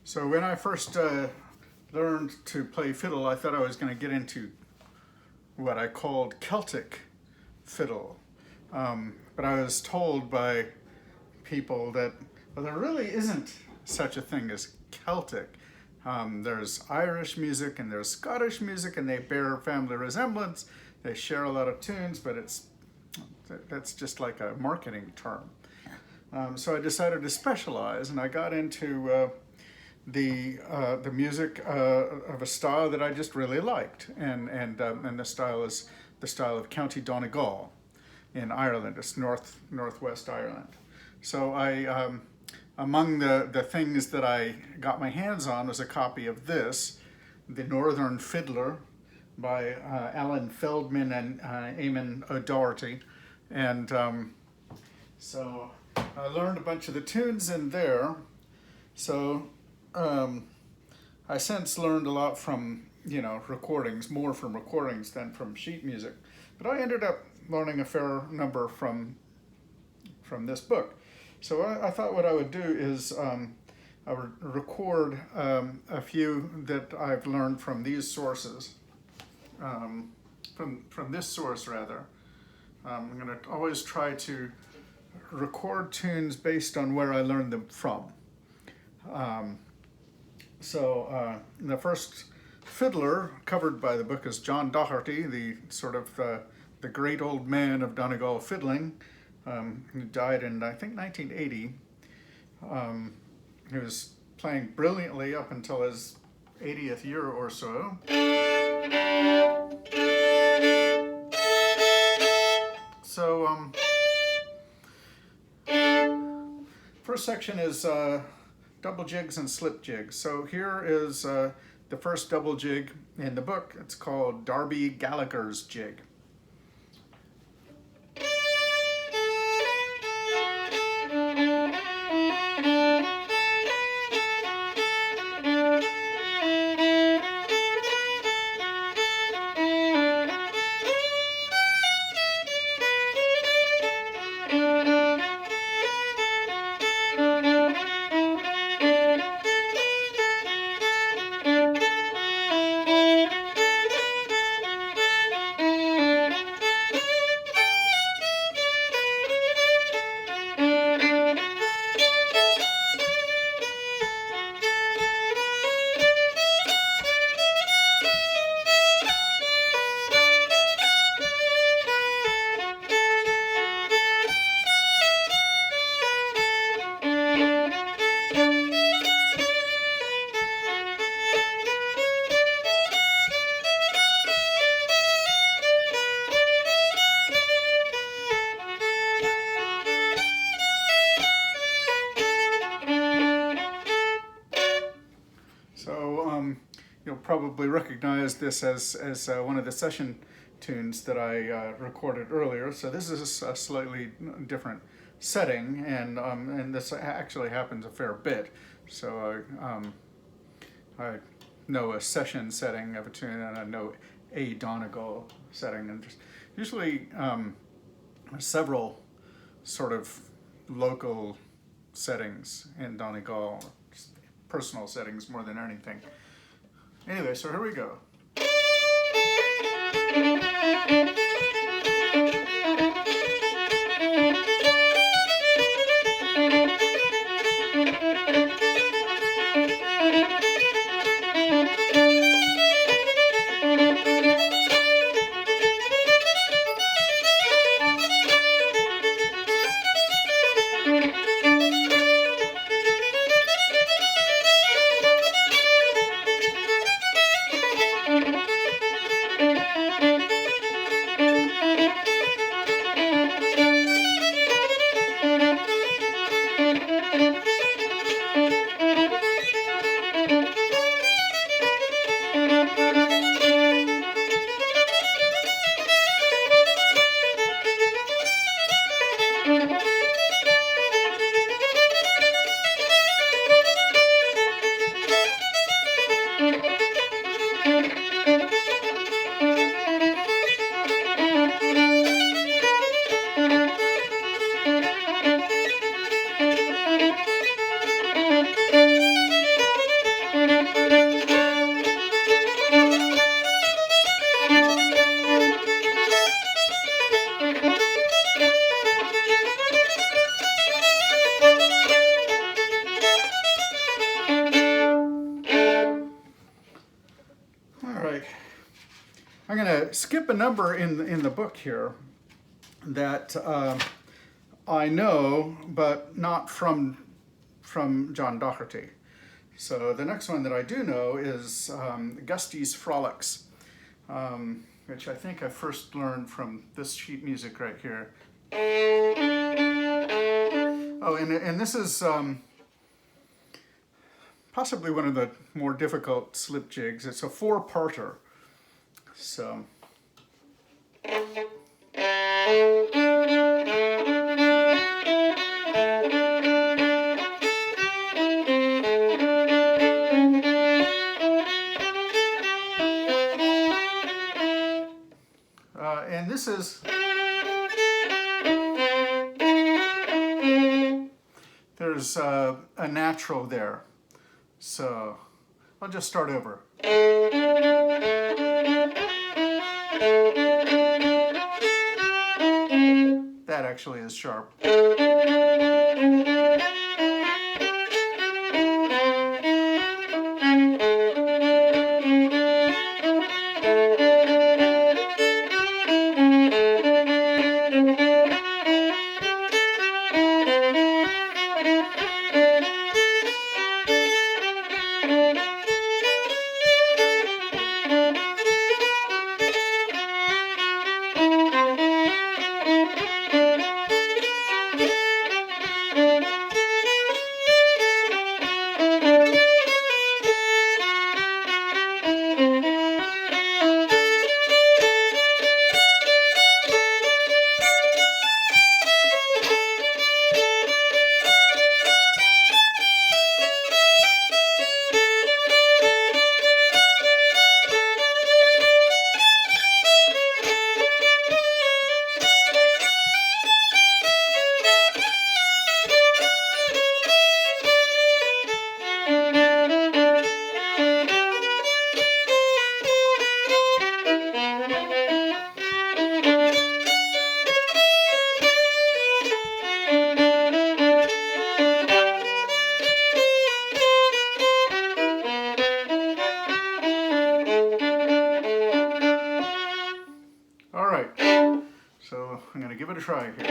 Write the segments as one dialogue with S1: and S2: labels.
S1: So when I first learned to play fiddle, I thought I was going to get into what I called Celtic fiddle. But I was told by people that, well, there really isn't such a thing as Celtic. There's Irish music and there's Scottish music, and they bear family resemblance. They share a lot of tunes, but that's just like a marketing term. So I decided to specialize, and I got into the music of a style that I just really liked, and the style is the style of County Donegal in Ireland. It's northwest Ireland. So I among the things that I got my hands on was a copy of this, The Northern Fiddler, by Alan Feldman and Eamon Doherty, and so I learned a bunch of the tunes in there. So I since learned a lot from, recordings, more from recordings than from sheet music. But I ended up learning a fair number from this book. So I thought what I would do is I would record a few that I've learned from these sources, from this source rather. I'm going to always try to record tunes based on where I learned them from. So the first fiddler covered by the book is John Doherty, the sort of the great old man of Donegal fiddling, who died in, I think, 1980. He was playing brilliantly up until his 80th year or so. So first section is double jigs and slip jigs. So here is the first double jig in the book. It's called Darby Gallagher's jig. You'll probably recognize this as one of the session tunes that I recorded earlier. So this is a slightly different setting, and this actually happens a fair bit. So I know a session setting of a tune, and I know a Donegal setting, and just usually several sort of local settings in Donegal, just personal settings more than anything. Anyway, so here we go. skip a number in the book here that I know, but not from John Doherty. So the next one that I do know is Gusty's Frolics, which I think I first learned from this sheet music right here. Oh, and this is possibly one of the more difficult slip jigs. It's a 4-parter. So. And this is, there's a natural there. So I'll just start over. That actually is sharp. So I'm going to give it a try here.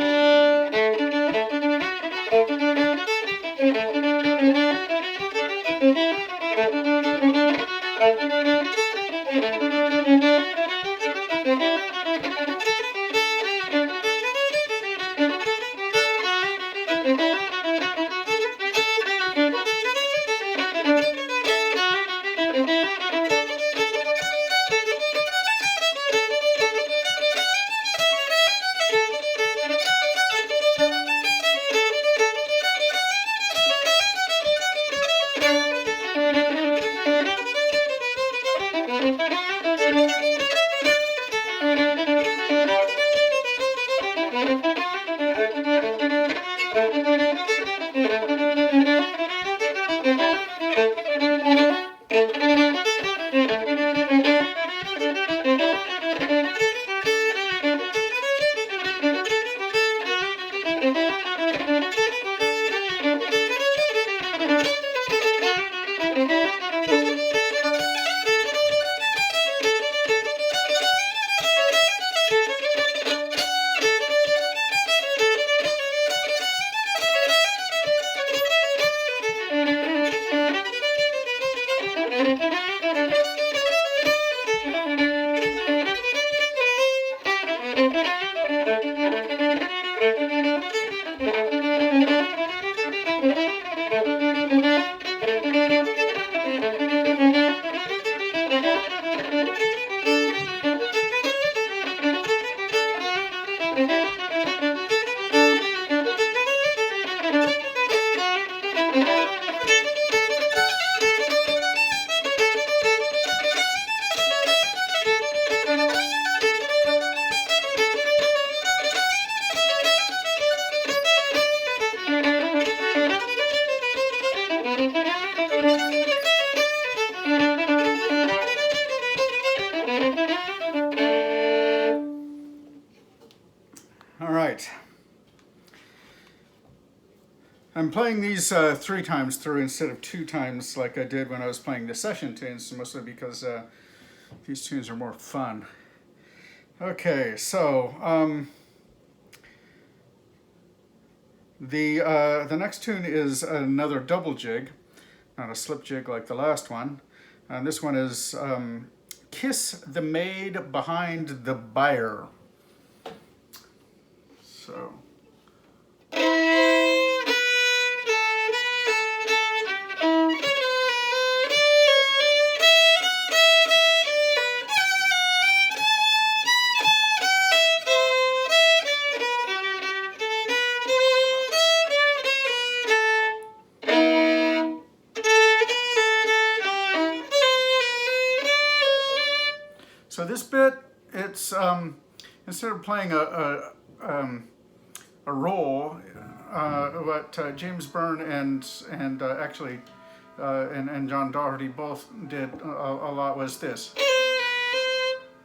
S1: I'm playing these 3 times through instead of 2 times like I did when I was playing the session tunes, mostly because these tunes are more fun. Okay, so the next tune is another double jig, not a slip jig like the last one. And this one is Kiss the Maid Behind the Bier. So. So this bit, it's instead of playing a role, what James Byrne and actually and John Doherty both did a lot was this.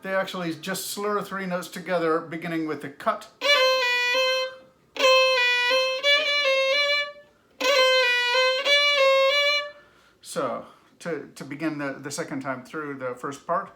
S1: They actually just slur three notes together, beginning with the cut. So to begin the second time through the first part.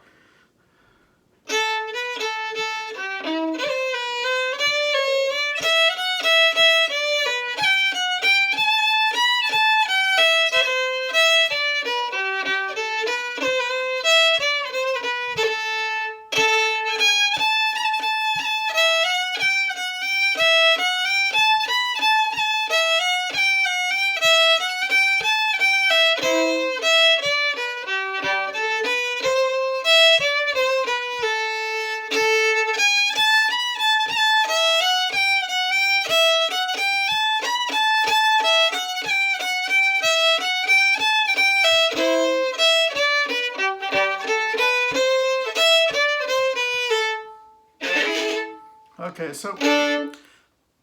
S1: Okay, so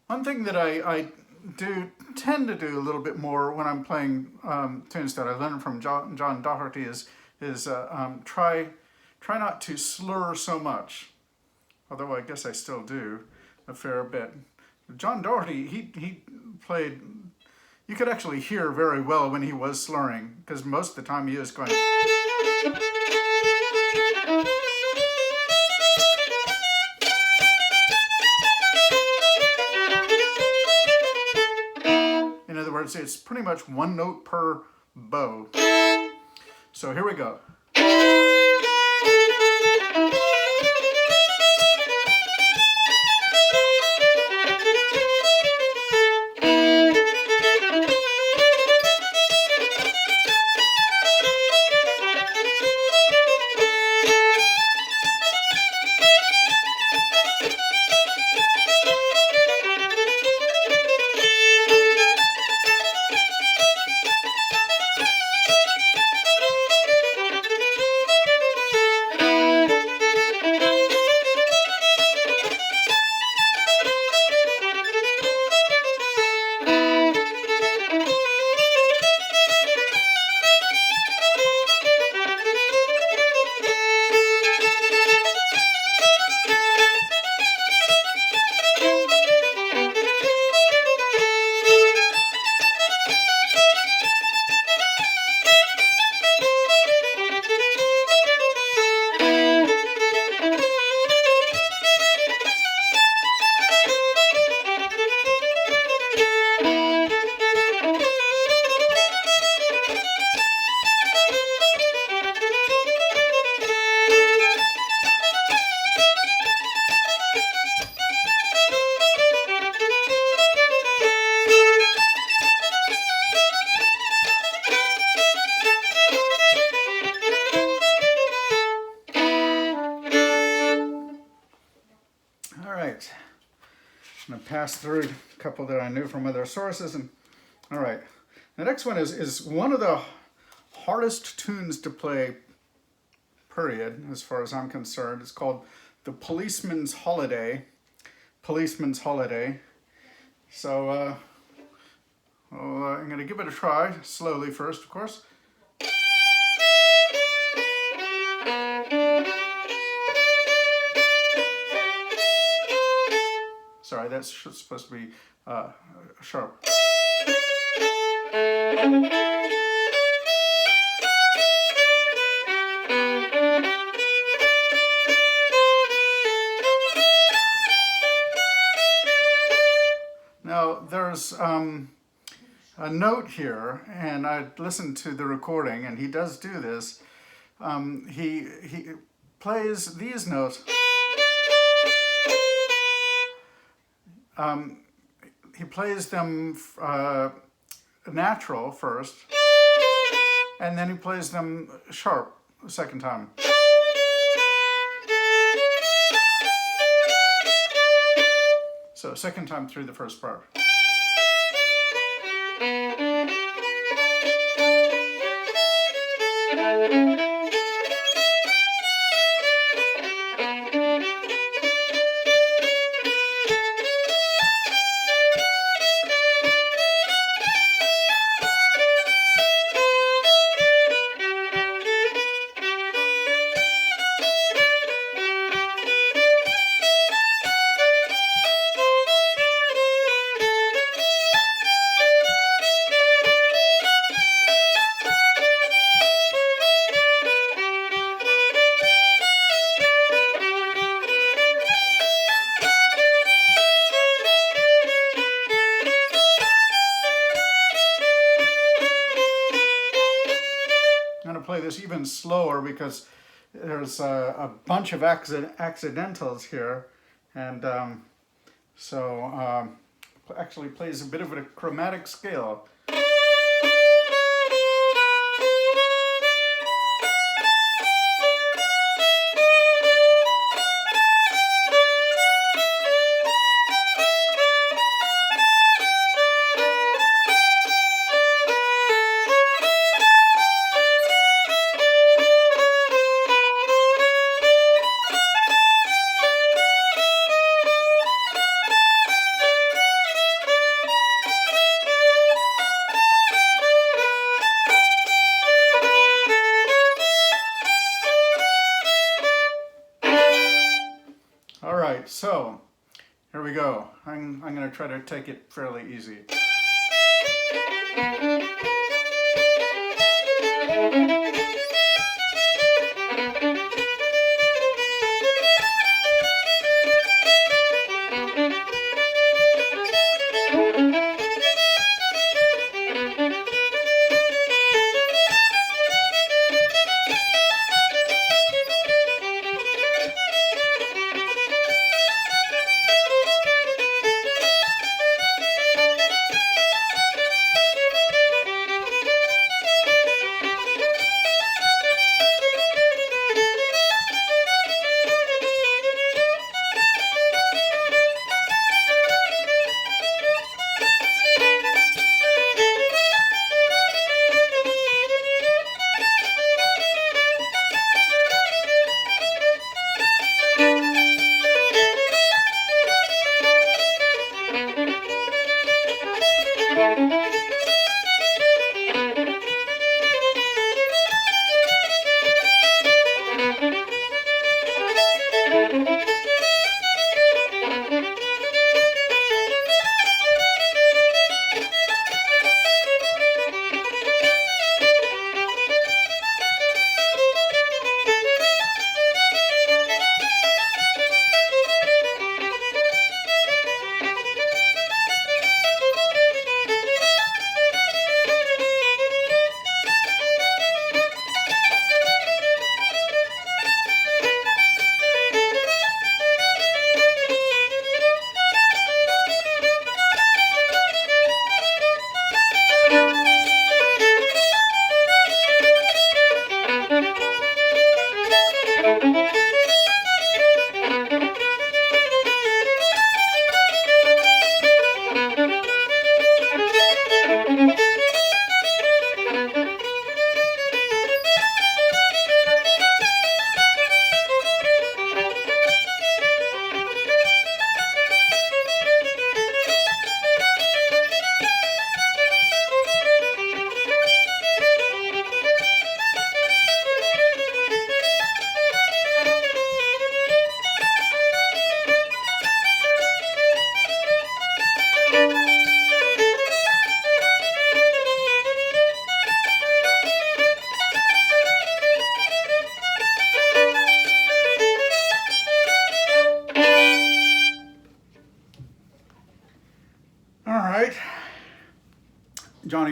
S1: one thing that I do tend to do a little bit more when I'm playing tunes that I learned from John Doherty is try not to slur so much, although I guess I still do a fair bit. John Doherty, he played, you could actually hear very well when he was slurring, because most of the time he was going. In other words, it's pretty much one note per bow. So here we go. I'm going to pass through a couple that I knew from other sources. And all right, the next one is one of the hardest tunes to play, period, as far as I'm concerned. It's called the Policeman's Holiday. Policeman's Holiday. So I'm going to give it a try, slowly first, of course. Sorry, that's supposed to be sharp. note here, and I listened to the recording, and he does do this. He plays these notes. He plays them natural first, and then he plays them sharp the second time. So second time through the first part. Play this even slower because there's a bunch of accidentals here, and so actually plays a bit of a chromatic scale. So, here we go. I'm going to try to take it fairly easy.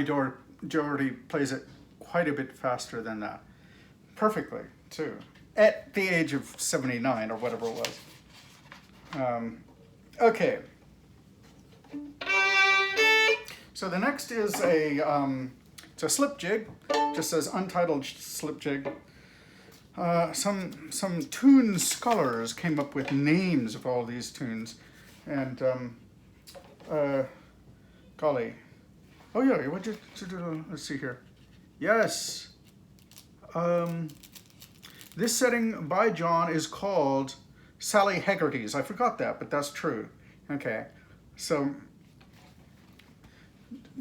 S1: Doherty plays it quite a bit faster than that. Perfectly, too. At the age of 79 or whatever it was. Okay. So the next is it's a slip jig. Just says Untitled Slip Jig. Some tune scholars came up with names of all these tunes, and golly, oh yeah, what did you do? Let's see here. Yes, this setting by John is called Sally Hegarty's. I forgot that, but that's true. Okay, so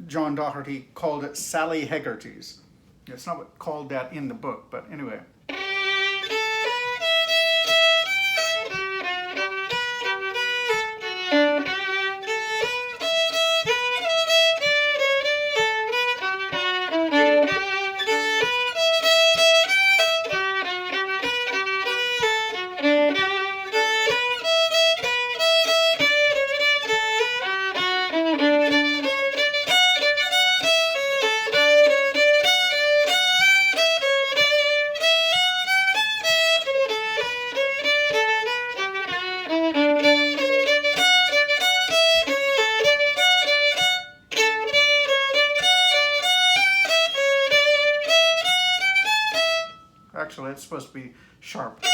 S1: John Doherty called it Sally Hegarty's. It's not what called that in the book, but anyway. Actually, it's supposed to be sharp.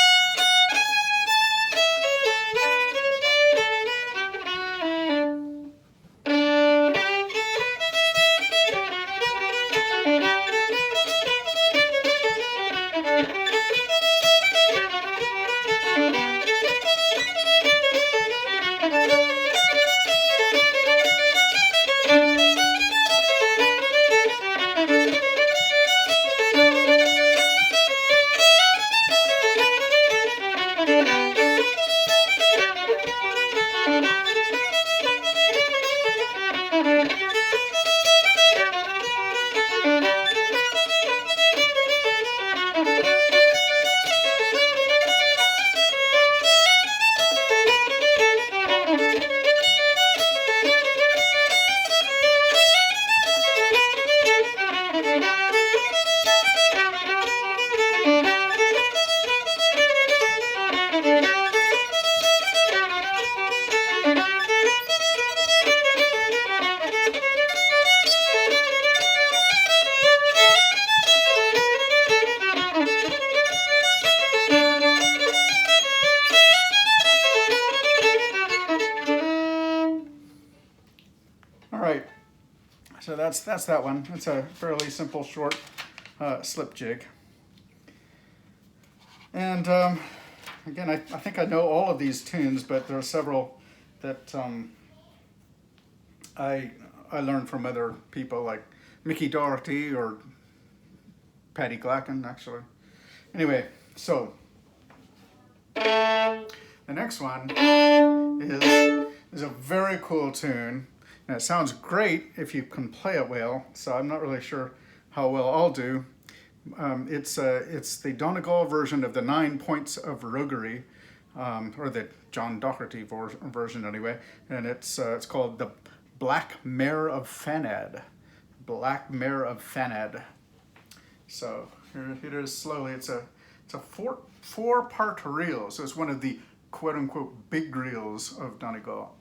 S1: So that's that one. It's a fairly simple, short slip jig. And again, I think I know all of these tunes, but there are several that I learned from other people, like Mickey Doherty or Paddy Glacken, actually. Anyway, so the next one is a very cool tune. And it sounds great if you can play it well, so I'm not really sure how well I'll do. It's the Donegal version of the 9 Points of Roguery, or the John Doherty version anyway, and it's called the Black Mare of Fanad. Black Mare of Fanad. So here it is slowly. It's a four-part reel, so it's one of the quote-unquote big reels of Donegal.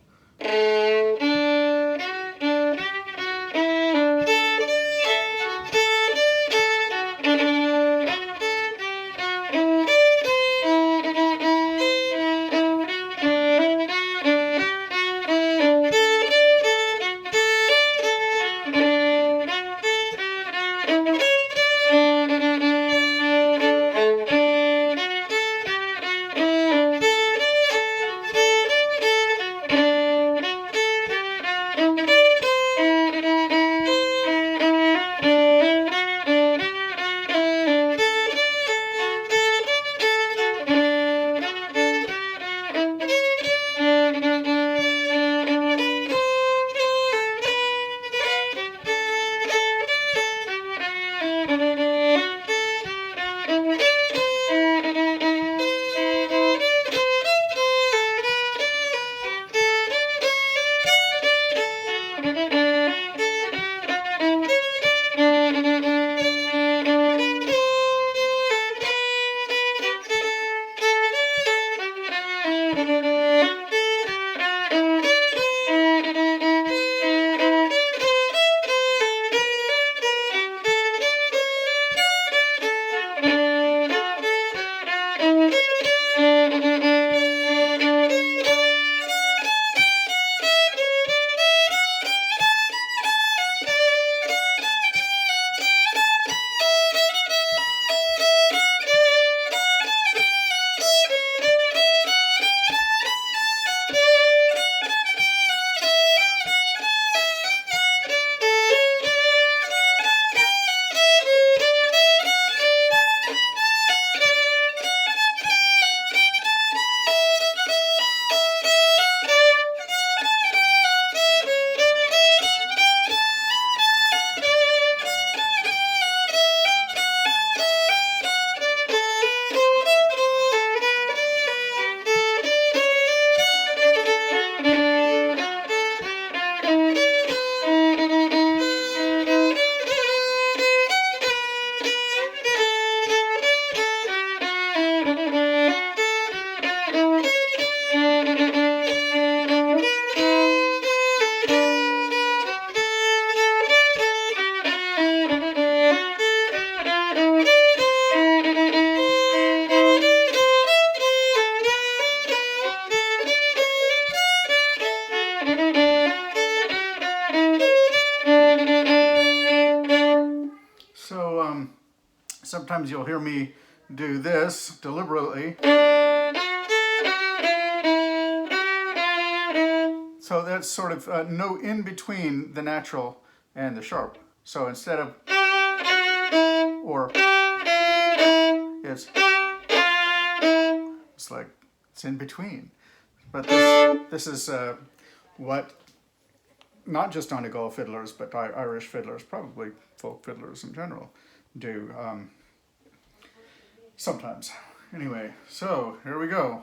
S1: So sometimes you'll hear me do this deliberately. So that's sort of no in between the natural and the sharp. So instead of or, it's like it's in between. But this is what not just Donegal fiddlers, but Irish fiddlers, probably folk fiddlers in general, do sometimes. Anyway, so here we go.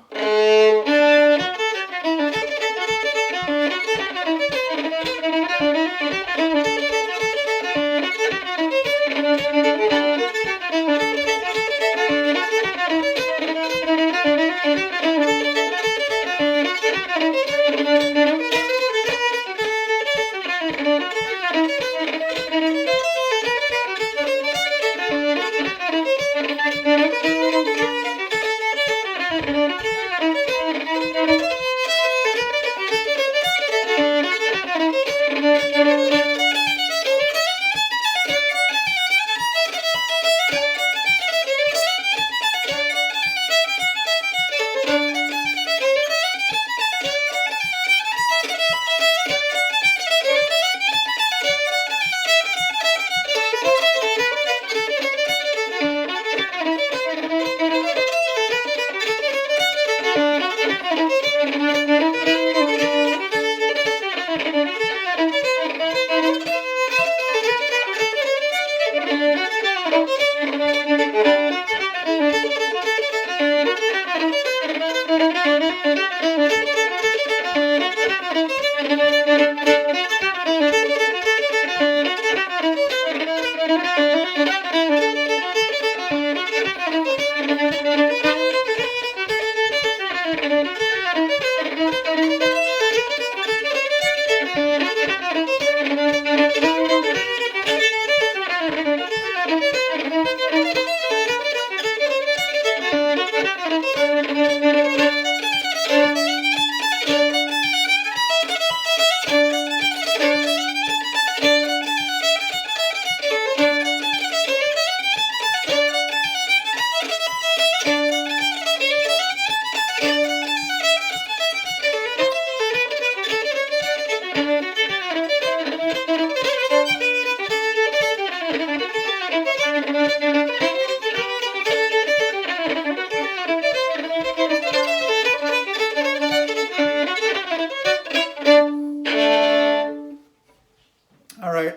S1: All right,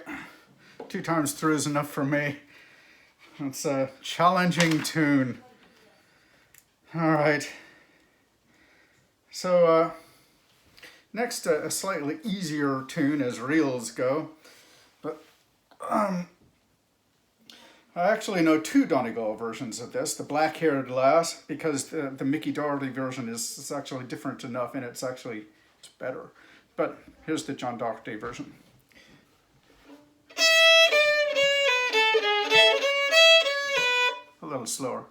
S1: 2 times through is enough for me. It's a challenging tune. All right. So next, a slightly easier tune as reels go. But I actually know 2 Donegal versions of this. The Black-Haired Lass, because the Mickey Doherty version is actually different enough, and it's better. But here's the John Doherty version. A little slower.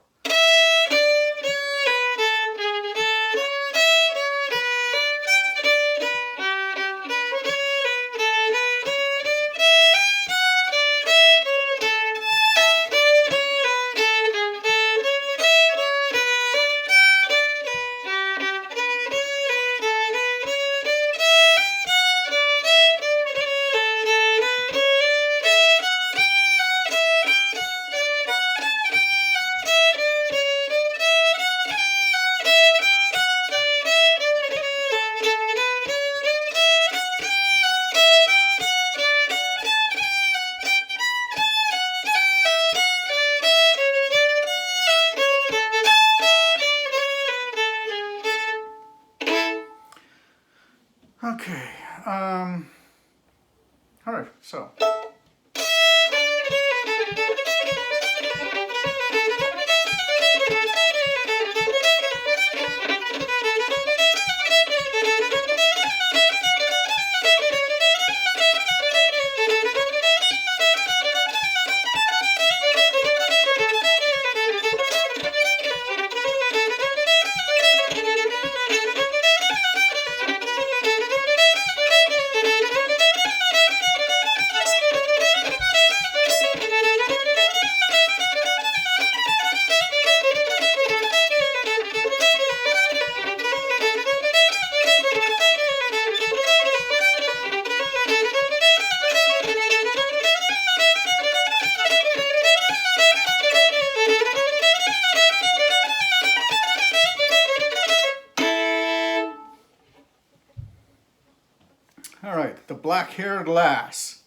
S1: Black-Haired Lass.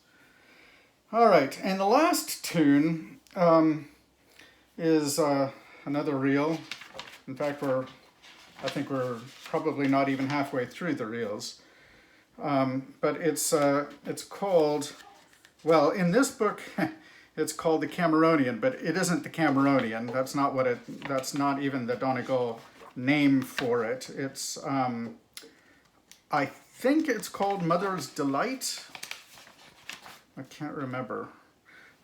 S1: All right, and the last tune is another reel. In fact, I think we're probably not even halfway through the reels. But it's called, well, in this book, it's called the Cameronian, but it isn't the Cameronian. That's not even the Donegal name for it. It's, I think it's called Mother's Delight. I can't remember.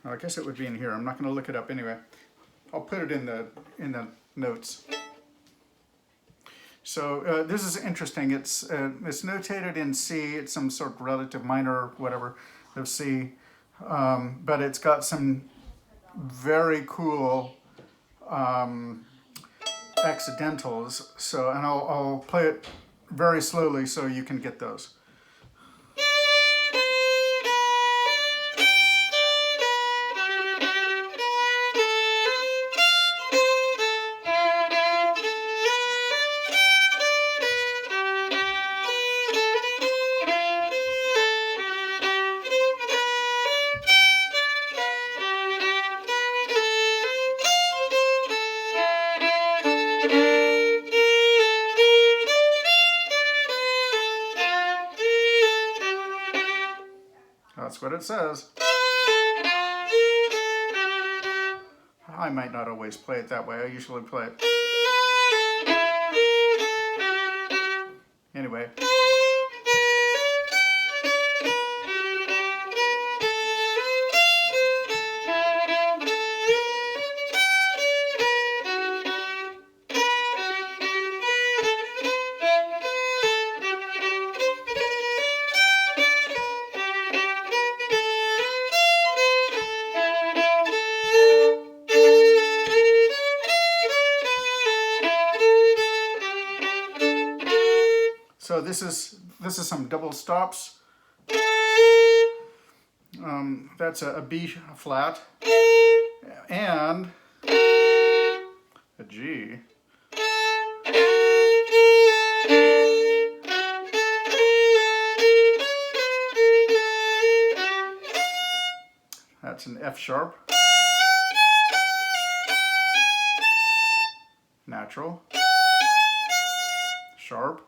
S1: I guess it would be in here. I'm not going to look it up anyway. I'll put it in the notes. So this is interesting. It's notated in C. It's some sort of relative minor, whatever, of C. But it's got some very cool accidentals. So, and I'll play it very slowly so you can get those. That's what it says. I might not always play it that way. I usually play it. Anyway. So this is some double stops. That's a B flat and a G. That's an F sharp. Natural. Sharp.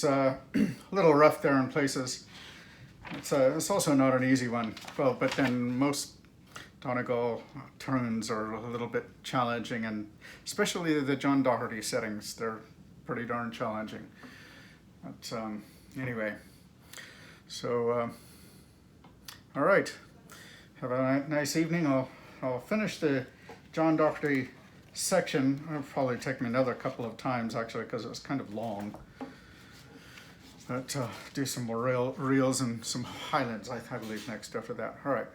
S1: is a little rough there in places. It's also not an easy one. Well, but then most Donegal tunes are a little bit challenging, and especially the John Doherty settings, they're pretty darn challenging. But anyway, so all right, have a nice evening. I'll finish the John Doherty section. It'll probably take me another couple of times actually, because it was kind of long. But do some more reels and some highlands, I believe, next after that. All right.